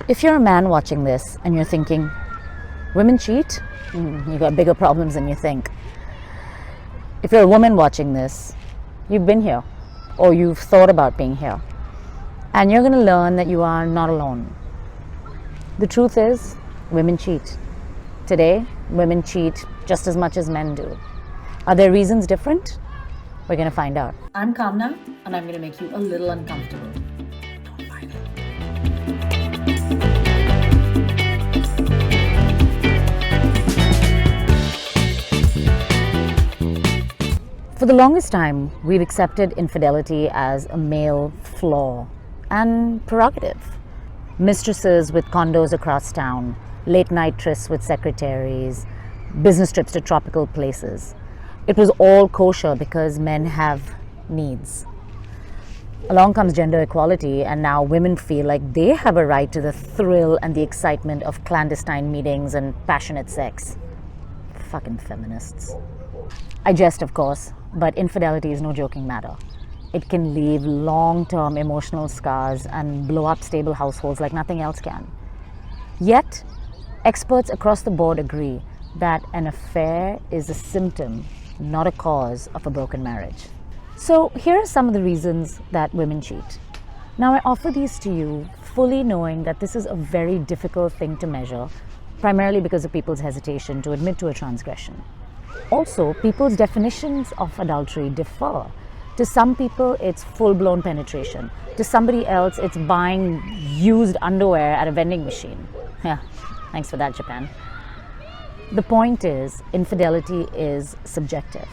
If you're a man watching this and you're thinking, women cheat? You've got bigger problems than you think. If you're a woman watching this, you've been here or you've thought about being here. And you're going to learn that you are not alone. The truth is, women cheat. Today, women cheat just as much as men do. Are their reasons different? We're going to find out. I'm Kamna, and I'm going to make you a little uncomfortable. Don't fight it. For the longest time, we've accepted infidelity as a male flaw and prerogative. Mistresses with condos across town, late night trysts with secretaries, business trips to tropical places. It was all kosher because men have needs. Along comes gender equality, and now women feel like they have a right to the thrill and the excitement of clandestine meetings and passionate sex. Fucking feminists. I jest, of course, but infidelity is no joking matter. It can leave long-term emotional scars and blow up stable households like nothing else can. Yet, experts across the board agree that an affair is a symptom, not a cause of a broken marriage. So here are some of the reasons that women cheat. Now I offer these to you fully knowing that this is a very difficult thing to measure, primarily because of people's hesitation to admit to a transgression. Also, people's definitions of adultery differ. To some people, it's full-blown penetration. To somebody else, it's buying used underwear at a vending machine. Yeah, thanks for that, Japan. The point is, infidelity is subjective.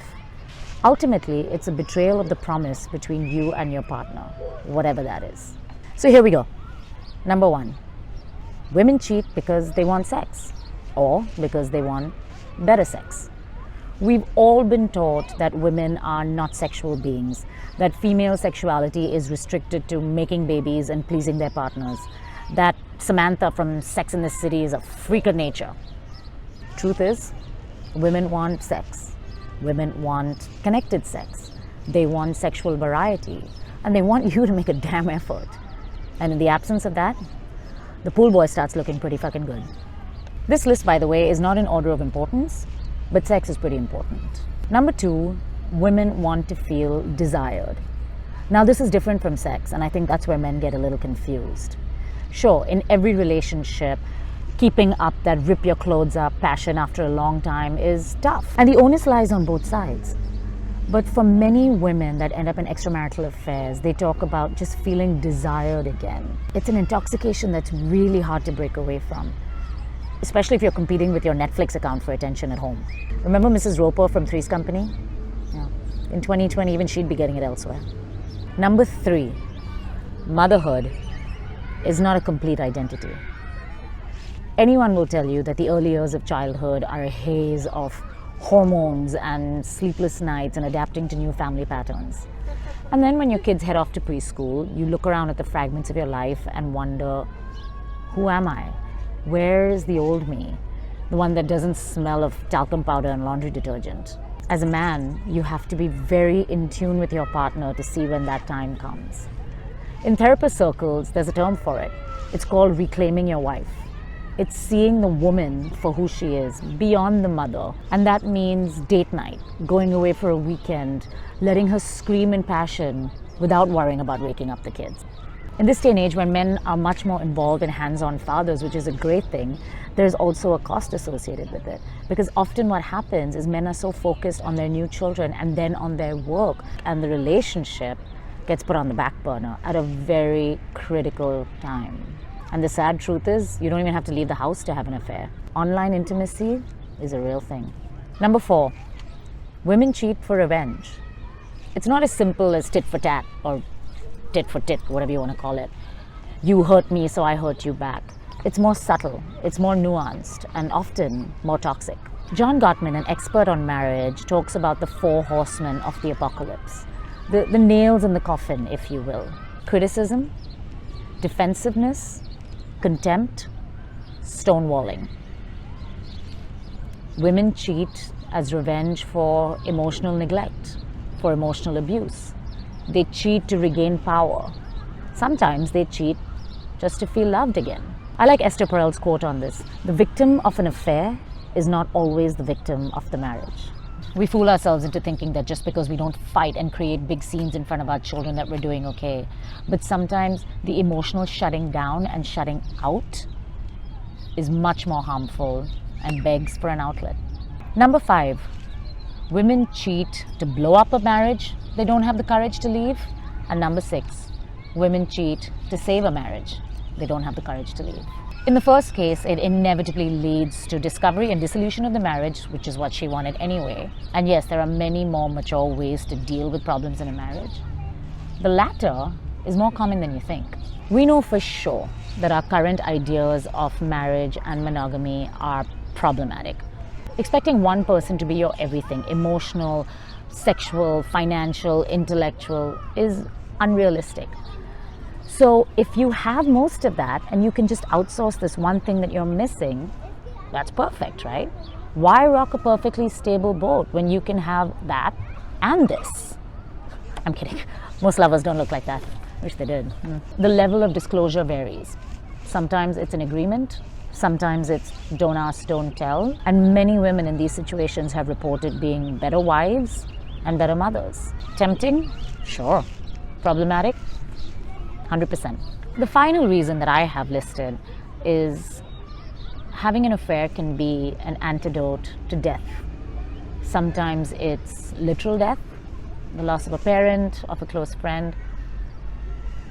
Ultimately, it's a betrayal of the promise between you and your partner, whatever that is. So here we go. Number one, women cheat because they want sex or because they want better sex. We've all been taught that women are not sexual beings, that female sexuality is restricted to making babies and pleasing their partners, that Samantha from Sex and the City is a freak of nature. Truth is, women want sex. Women want connected sex. They want sexual variety. And they want you to make a damn effort. And in the absence of that, the pool boy starts looking pretty fucking good. This list, by the way, is not in order of importance, but sex is pretty important. Number two, women want to feel desired. Now this is different from sex, and I think that's where men get a little confused. Sure, in every relationship, keeping up that rip your clothes up passion after a long time is tough. And the onus lies on both sides. But for many women that end up in extramarital affairs, they talk about just feeling desired again. It's an intoxication that's really hard to break away from, especially if you're competing with your Netflix account for attention at home. Remember Mrs. Roper from Three's Company? Yeah. In 2020, even she'd be getting it elsewhere. Number three, motherhood is not a complete identity. Anyone will tell you that the early years of childhood are a haze of hormones and sleepless nights and adapting to new family patterns. And then when your kids head off to preschool, you look around at the fragments of your life and wonder, who am I? Where's the old me? The one that doesn't smell of talcum powder and laundry detergent. As a man, you have to be very in tune with your partner to see when that time comes. In therapist circles, there's a term for it. It's called reclaiming your wife. It's seeing the woman for who she is, beyond the mother. And that means date night, going away for a weekend, letting her scream in passion without worrying about waking up the kids. In this day and age, when men are much more involved in hands-on fathers, which is a great thing, there's also a cost associated with it. Because often what happens is men are so focused on their new children and then on their work, and the relationship gets put on the back burner at a very critical time. And the sad truth is, you don't even have to leave the house to have an affair. Online intimacy is a real thing. Number four, women cheat for revenge. It's not as simple as tit for tat or tit for tit, whatever you want to call it. You hurt me, so I hurt you back. It's more subtle, it's more nuanced, and often more toxic. John Gottman, an expert on marriage, talks about the four horsemen of the apocalypse. The nails in the coffin, if you will. Criticism, defensiveness, contempt, stonewalling. Women cheat as revenge for emotional neglect, for emotional abuse. They cheat to regain power. Sometimes they cheat just to feel loved again. I like Esther Perel's quote on this: the victim of an affair is not always the victim of the marriage. We fool ourselves into thinking that just because we don't fight and create big scenes in front of our children that we're doing okay. But sometimes the emotional shutting down and shutting out is much more harmful and begs for an outlet. Number 5, women cheat to blow up a marriage they don't have the courage to leave. And number 6, women cheat to save a marriage they don't have the courage to leave. In the first case, it inevitably leads to discovery and dissolution of the marriage, which is what she wanted anyway. And yes, there are many more mature ways to deal with problems in a marriage. The latter is more common than you think. We know for sure that our current ideas of marriage and monogamy are problematic. Expecting one person to be your everything, emotional, sexual, financial, intellectual, is unrealistic. So if you have most of that and you can just outsource this one thing that you're missing, that's perfect, right? Why rock a perfectly stable boat when you can have that and this? I'm kidding. Most lovers don't look like that. Wish they did. The level of disclosure varies. Sometimes it's an agreement. Sometimes it's don't ask, don't tell. And many women in these situations have reported being better wives and better mothers. Tempting? Sure. Problematic? 100%. The final reason that I have listed is having an affair can be an antidote to death. Sometimes it's literal death, the loss of a parent, of a close friend.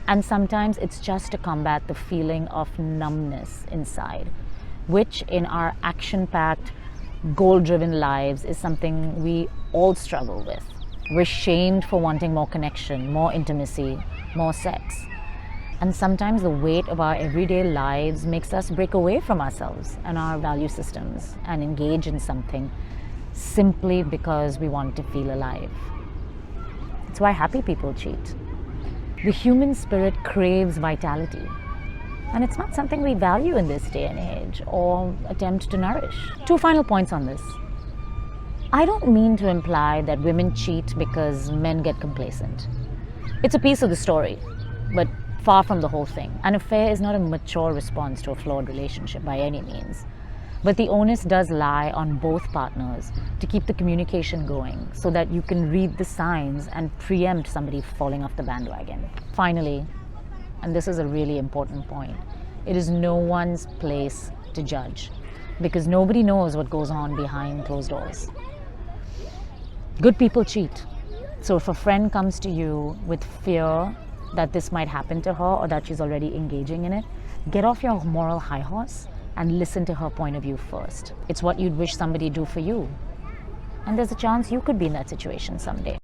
And sometimes it's just to combat the feeling of numbness inside, which in our action-packed, goal-driven lives is something we all struggle with. We're shamed for wanting more connection, more intimacy, more sex. And sometimes the weight of our everyday lives makes us break away from ourselves and our value systems and engage in something simply because we want to feel alive. It's why happy people cheat. The human spirit craves vitality, and it's not something we value in this day and age or attempt to nourish. 2 final points on this. I don't mean to imply that women cheat because men get complacent. It's a piece of the story, but far from the whole thing. An affair is not a mature response to a flawed relationship by any means. But the onus does lie on both partners to keep the communication going so that you can read the signs and preempt somebody falling off the bandwagon. Finally, and this is a really important point, it is no one's place to judge because nobody knows what goes on behind closed doors. Good people cheat. So if a friend comes to you with fear that this might happen to her or that she's already engaging in it, get off your moral high horse and listen to her point of view first. It's what you'd wish somebody do for you. And there's a chance you could be in that situation someday.